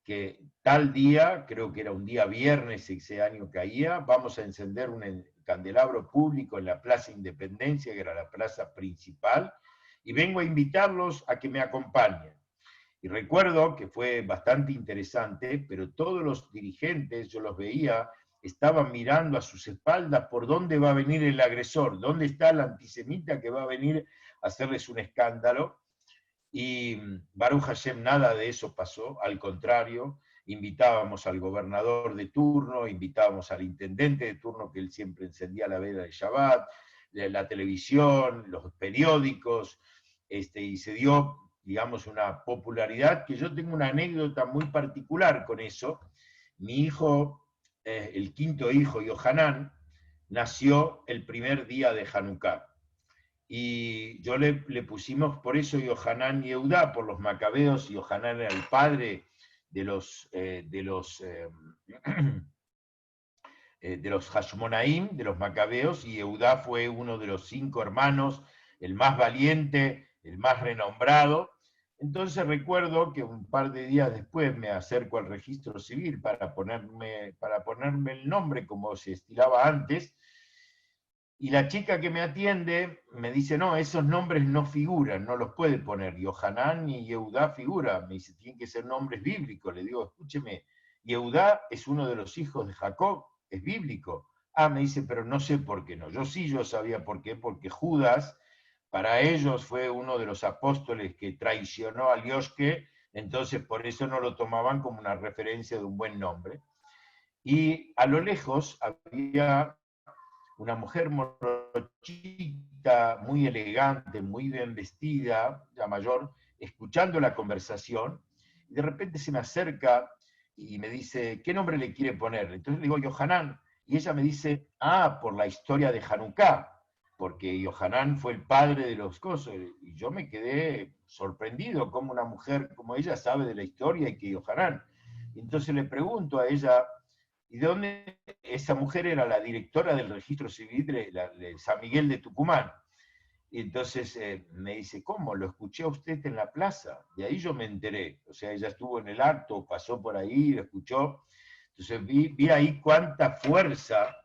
que tal día, creo que era un día viernes, ese año caía, vamos a encender un candelabro público en la Plaza Independencia, que era la plaza principal, y vengo a invitarlos a que me acompañen. Y recuerdo que fue bastante interesante, pero todos los dirigentes, yo los veía, estaban mirando a sus espaldas por dónde va a venir el agresor, dónde está el antisemita que va a venir a hacerles un escándalo. Y Baruch Hashem, nada de eso pasó, al contrario, invitábamos al gobernador de turno, invitábamos al intendente de turno, que él siempre encendía la vela de Shabbat, la televisión, los periódicos, y se dio, digamos, una popularidad, que yo tengo una anécdota muy particular con eso. Mi hijo, el quinto hijo, Yohanan, nació el primer día de Hanukkah. Y yo le pusimos por eso Yohanan y Eudá, por los macabeos. Yohanan era el padre de los Hashmonaim, de los macabeos, y Eudá fue uno de los 5 hermanos, el más valiente, el más renombrado. Entonces recuerdo que un par de días después me acerco al registro civil para ponerme el nombre como se estilaba antes, y la chica que me atiende me dice, no, esos nombres no figuran, no los puede poner. Yohanan y Yehudá figura. Me dice, tienen que ser nombres bíblicos. Le digo, escúcheme, Yehudá es uno de los hijos de Jacob, es bíblico. Ah, me dice, pero no sé por qué no. Yo sabía por qué, porque Judas, para ellos fue uno de los apóstoles que traicionó a Yoshke, entonces por eso no lo tomaban como una referencia de un buen nombre. Y a lo lejos había una mujer morochita, muy elegante, muy bien vestida, ya mayor, escuchando la conversación, y de repente se me acerca y me dice, ¿qué nombre le quiere poner? Entonces le digo, Yohanan, y ella me dice, por la historia de Hanukkah, porque Yohanan fue el padre de los cosas, y yo me quedé sorprendido como una mujer como ella sabe de la historia y que Yohanan. Y entonces le pregunto a ella, ¿y de dónde? Esa mujer era la directora del registro civil de San Miguel de Tucumán. Y entonces me dice, ¿cómo? Lo escuché a usted en la plaza. De ahí yo me enteré. O sea, ella estuvo en el acto, pasó por ahí, lo escuchó. Entonces vi ahí cuánta fuerza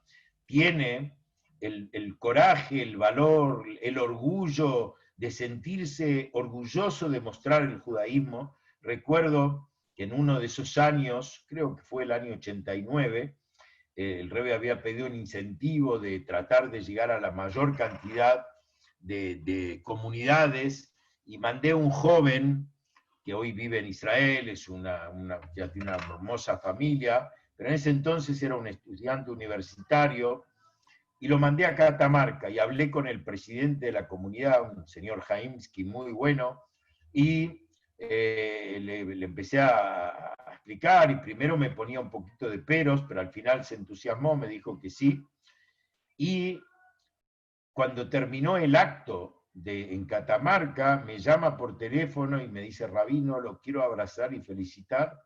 tiene el coraje, el valor, el orgullo de sentirse orgulloso de mostrar el judaísmo. Recuerdo que en uno de esos años, creo que fue el año 89, el Rebbe había pedido un incentivo de tratar de llegar a la mayor cantidad de comunidades, y mandé un joven que hoy vive en Israel, ya tiene una hermosa familia, pero en ese entonces era un estudiante universitario, y lo mandé a Catamarca, y hablé con el presidente de la comunidad, un señor Jaimski muy bueno, y le empecé a explicar, y primero me ponía un poquito de peros, pero al final se entusiasmó, me dijo que sí, y cuando terminó el acto en Catamarca, me llama por teléfono y me dice: Rabino, lo quiero abrazar y felicitar,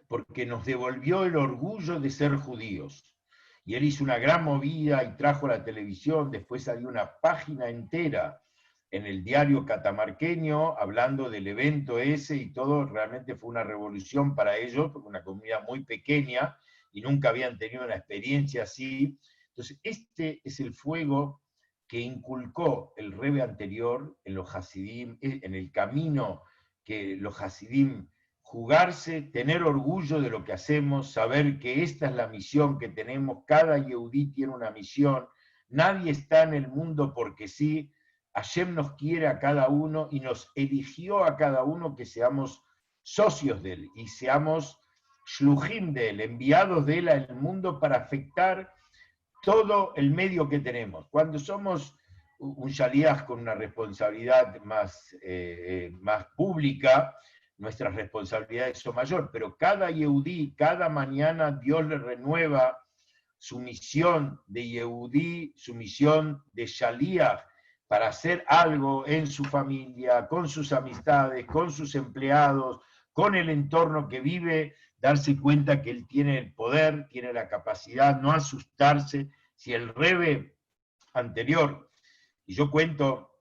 porque nos devolvió el orgullo de ser judíos. Y él hizo una gran movida y trajo a la televisión, después salió una página entera en el diario catamarqueño hablando del evento ese y todo. Realmente fue una revolución para ellos, porque una comunidad muy pequeña y nunca habían tenido una experiencia así. Entonces, este es el fuego que inculcó el Rebbe anterior en los Hasidim, en el camino que los Hasidim, jugarse, tener orgullo de lo que hacemos, saber que esta es la misión que tenemos, cada Yehudí tiene una misión, nadie está en el mundo porque sí, Hashem nos quiere a cada uno y nos eligió a cada uno que seamos socios de él y seamos shluchim de él, enviados de él al mundo para afectar todo el medio que tenemos. Cuando somos un shaliach con una responsabilidad más pública, nuestras responsabilidades son mayores, pero cada Yehudí, cada mañana Dios le renueva su misión de Yehudí, su misión de shaliach, para hacer algo en su familia, con sus amistades, con sus empleados, con el entorno que vive, darse cuenta que él tiene el poder, tiene la capacidad, no asustarse. Si el Rebbe anterior, y yo cuento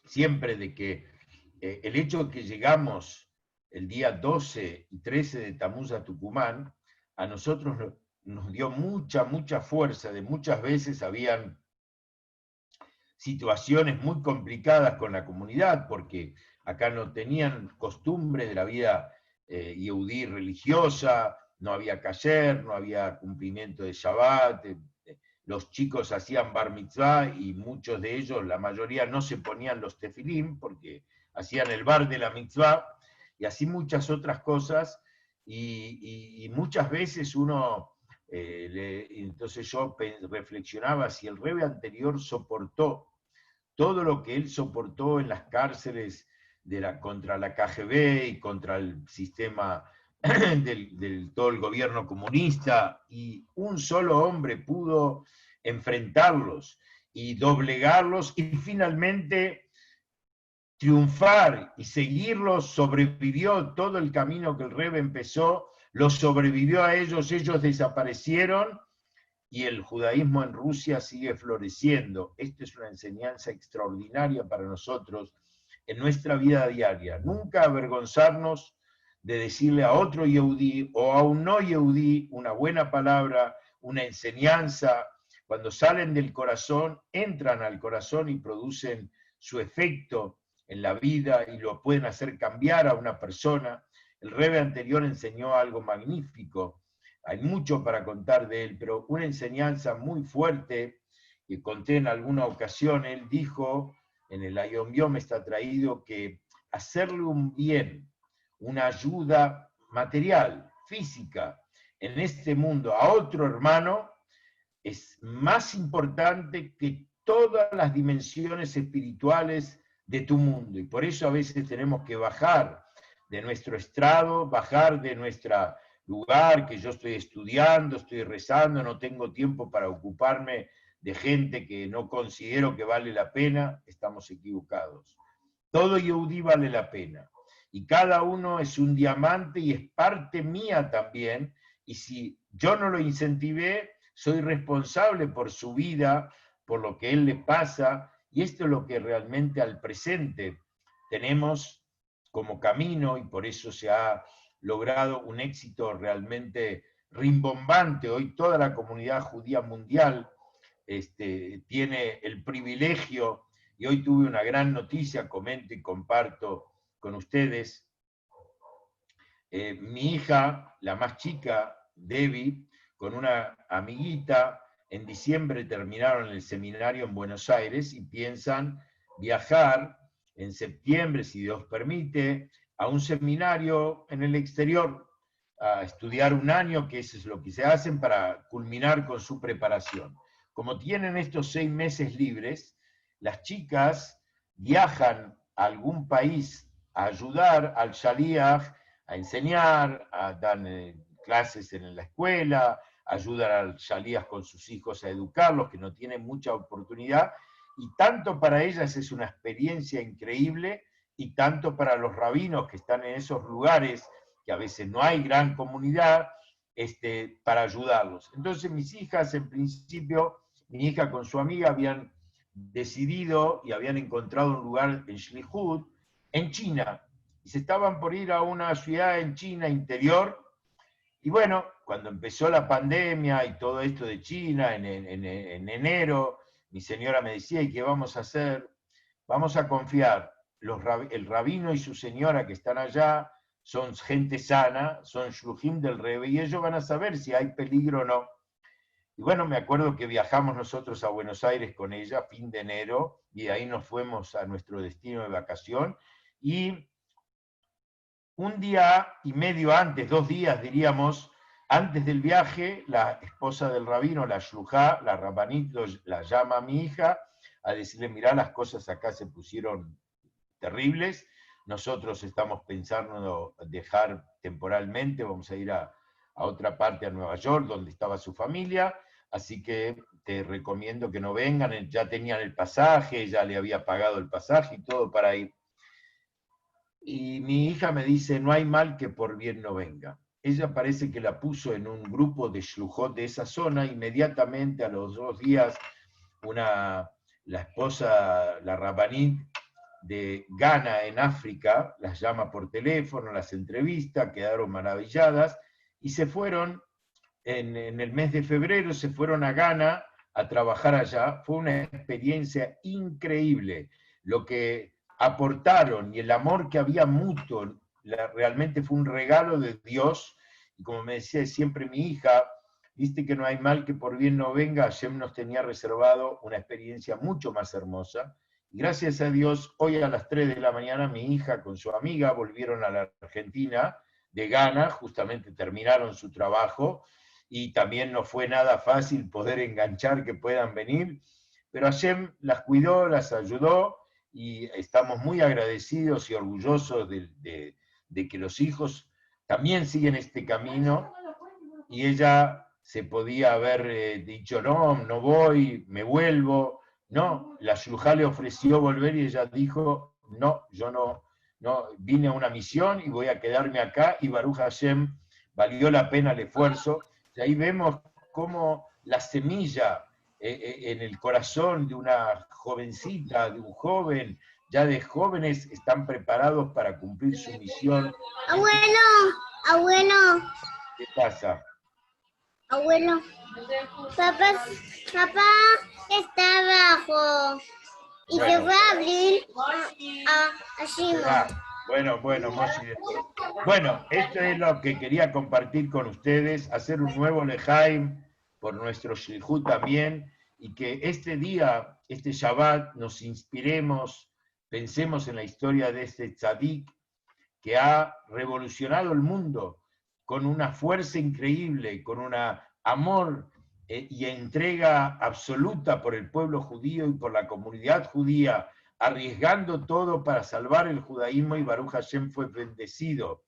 siempre de que el hecho de que llegamos el día 12 y 13 de Tamuz a Tucumán, a nosotros nos dio mucha fuerza. De muchas veces habían situaciones muy complicadas con la comunidad, porque acá no tenían costumbres de la vida yehudí religiosa, no había kasher, no había cumplimiento de Shabbat, los chicos hacían bar mitzvah y muchos de ellos, la mayoría, no se ponían los tefilim porque hacían el bar de la mitzvah, y así muchas otras cosas, y muchas veces uno, entonces yo reflexionaba, si el Rebbe anterior soportó todo lo que él soportó en las cárceles contra la KGB y contra el sistema del todo el gobierno comunista, y un solo hombre pudo enfrentarlos y doblegarlos y finalmente triunfar y seguirlos, sobrevivió todo el camino que el Rebbe empezó, los sobrevivió a ellos, ellos desaparecieron y el judaísmo en Rusia sigue floreciendo. Esta es una enseñanza extraordinaria para nosotros en nuestra vida diaria. Nunca avergonzarnos de decirle a otro yehudí o a un no yehudí una buena palabra, una enseñanza. Cuando salen del corazón, entran al corazón y producen su efecto en la vida y lo pueden hacer cambiar a una persona. El Rebbe anterior enseñó algo magnífico. Hay mucho para contar de él, pero una enseñanza muy fuerte que conté en alguna ocasión. Él dijo, en el Ayom Yom está traído, que hacerle un bien, una ayuda material, física, en este mundo a otro hermano, es más importante que todas las dimensiones espirituales de tu mundo. Y por eso a veces tenemos que bajar de nuestro estrado, bajar de nuestro lugar, que yo estoy estudiando, estoy rezando, no tengo tiempo para ocuparme de gente que no considero que vale la pena. Estamos equivocados. Todo Yehudí vale la pena. Y cada uno es un diamante y es parte mía también. Y si yo no lo incentivé, soy responsable por su vida, por lo que él le pasa. Y esto es lo que realmente al presente tenemos como camino, y por eso se ha logrado un éxito realmente rimbombante. Hoy toda la comunidad judía mundial tiene el privilegio, y hoy tuve una gran noticia, comento y comparto con ustedes. Mi hija, la más chica, Debbie, con una amiguita, en diciembre terminaron el seminario en Buenos Aires y piensan viajar en septiembre, si Dios permite, a un seminario en el exterior, a estudiar un año, que eso es lo que se hacen para culminar con su preparación. Como tienen estos 6 meses libres, las chicas viajan a algún país a ayudar al shaliach, a enseñar, a dar clases en la escuela, ayudar al shaliach con sus hijos a educarlos, que no tienen mucha oportunidad, y tanto para ellas es una experiencia increíble, y tanto para los rabinos que están en esos lugares, que a veces no hay gran comunidad, para ayudarlos. Entonces mis hijas, en principio, mi hija con su amiga habían decidido y habían encontrado un lugar en Shlihut, en China, y se estaban por ir a una ciudad en China interior, y bueno, cuando empezó la pandemia y todo esto de China, en enero, mi señora me decía, ¿y qué vamos a hacer? Vamos a confiar. El rabino y su señora que están allá son gente sana, son shluchim del Rebbe, y ellos van a saber si hay peligro o no. Y bueno, me acuerdo que viajamos nosotros a Buenos Aires con ella, fin de enero, y de ahí nos fuimos a nuestro destino de vacación, y un día y medio antes, 2 días diríamos, antes del viaje, la esposa del rabino, la shluchá, la rabanit, la llama a mi hija a decirle, mirá, las cosas acá se pusieron terribles, nosotros estamos pensando dejar temporalmente, vamos a ir a otra parte, a Nueva York, donde estaba su familia, así que te recomiendo que no vengan, ya tenían el pasaje, ya le había pagado el pasaje y todo para ir. Y mi hija me dice, no hay mal que por bien no venga. Ella parece que la puso en un grupo de shlujot de esa zona, inmediatamente a los 2 días, la esposa, la rabanit de Ghana en África, las llama por teléfono, las entrevista, quedaron maravilladas, y se fueron, en el mes de febrero, se fueron a Ghana a trabajar allá. Fue una experiencia increíble. Lo que aportaron y el amor que había mutuo, realmente fue un regalo de Dios, y como me decía siempre mi hija, viste que no hay mal que por bien no venga, Hashem nos tenía reservado una experiencia mucho más hermosa, y gracias a Dios, hoy a las 3 de la mañana mi hija con su amiga volvieron a la Argentina, de Ghana, justamente terminaron su trabajo, y también no fue nada fácil poder enganchar que puedan venir, pero Hashem las cuidó, las ayudó, y estamos muy agradecidos y orgullosos de que los hijos también siguen este camino, y ella se podía haber dicho, no, no voy, me vuelvo. No, la Shluchá le ofreció volver y ella dijo, no, yo no, vine a una misión y voy a quedarme acá, y Baruch Hashem, valió la pena el esfuerzo. Y ahí vemos cómo la semilla en el corazón de una jovencita, de un joven, ya de jóvenes, están preparados para cumplir su misión. Abuelo. ¿Qué pasa? Abuelo, papá está abajo y se va a abrir a Shimon. Bueno, Moshi. Bueno, esto es lo que quería compartir con ustedes, hacer un nuevo Lejaim por nuestro Shilhut también, y que este día, este Shabbat, nos inspiremos, pensemos en la historia de este tzadik que ha revolucionado el mundo con una fuerza increíble, con un amor y entrega absoluta por el pueblo judío y por la comunidad judía, arriesgando todo para salvar el judaísmo, y Baruch Hashem fue bendecido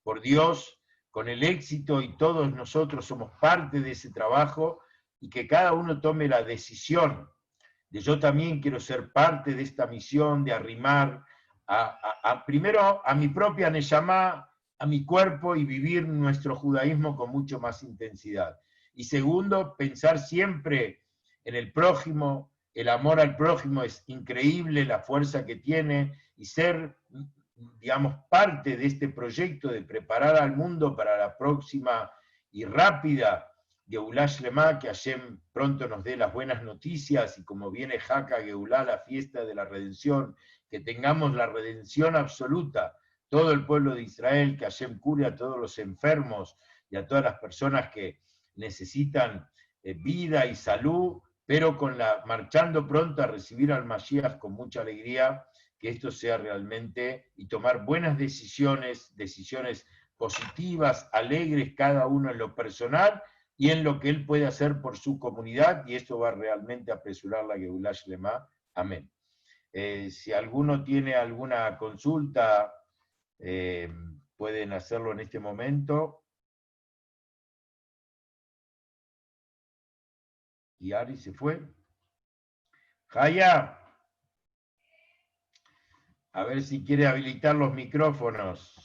por Dios con el éxito, y todos nosotros somos parte de ese trabajo, y que cada uno tome la decisión de yo también quiero ser parte de esta misión de arrimar primero a mi propia Neshama, a mi cuerpo, y vivir nuestro judaísmo con mucho más intensidad. Y segundo, pensar siempre en el prójimo. El amor al prójimo es increíble, la fuerza que tiene, y ser, digamos, parte de este proyecto de preparar al mundo para la próxima y rápida Geulá Shlema, que Hashem pronto nos dé las buenas noticias, y como viene Haka Geulá, la fiesta de la redención, que tengamos la redención absoluta, todo el pueblo de Israel, que Hashem cure a todos los enfermos y a todas las personas que necesitan vida y salud, pero marchando pronto a recibir al Mashiach con mucha alegría, que esto sea realmente, y tomar buenas decisiones positivas, alegres, cada uno en lo personal y en lo que él puede hacer por su comunidad, y esto va realmente a apresurar la Geulah Shlema. Amén. Si alguno tiene alguna consulta, pueden hacerlo en este momento. Y Ari se fue. Jaya, a ver si quiere habilitar los micrófonos.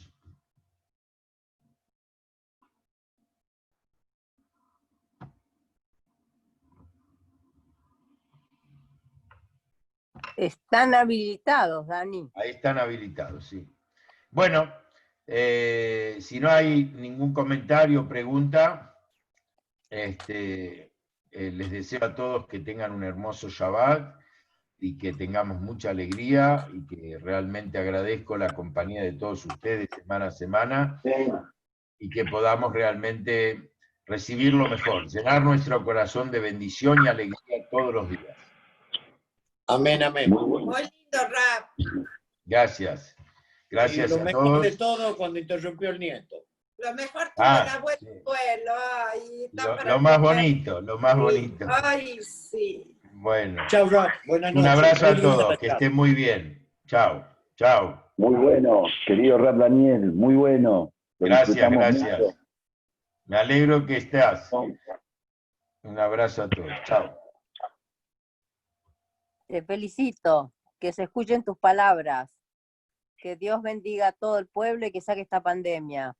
Están habilitados, Dani. Ahí están habilitados, sí. Bueno, si no hay ningún comentario o pregunta, les deseo a todos que tengan un hermoso Shabbat y que tengamos mucha alegría, y que realmente agradezco la compañía de todos ustedes semana a semana, y que podamos realmente recibir lo mejor, llenar nuestro corazón de bendición y alegría todos los días. Amén, amén. Muy lindo, Rap. Gracias. Gracias Y lo a mejor todos. de todo, cuando interrumpió el nieto. Lo mejor tuvo el abuelo. Sí. Ay, está para Lo más comer. bonito, lo más bonito. Ay, sí. Bueno, Chao, Rap. Buenas noches. un abrazo a Muy linda todos, la que charla. estén muy bien. Chao, chao. Muy bueno, querido Rap Daniel, muy bueno. Lo Gracias, disfrutamos gracias. mucho. Me alegro que estás. Un abrazo a todos. Chao. Te felicito, que se escuchen tus palabras. Que Dios bendiga a todo el pueblo y que saque esta pandemia.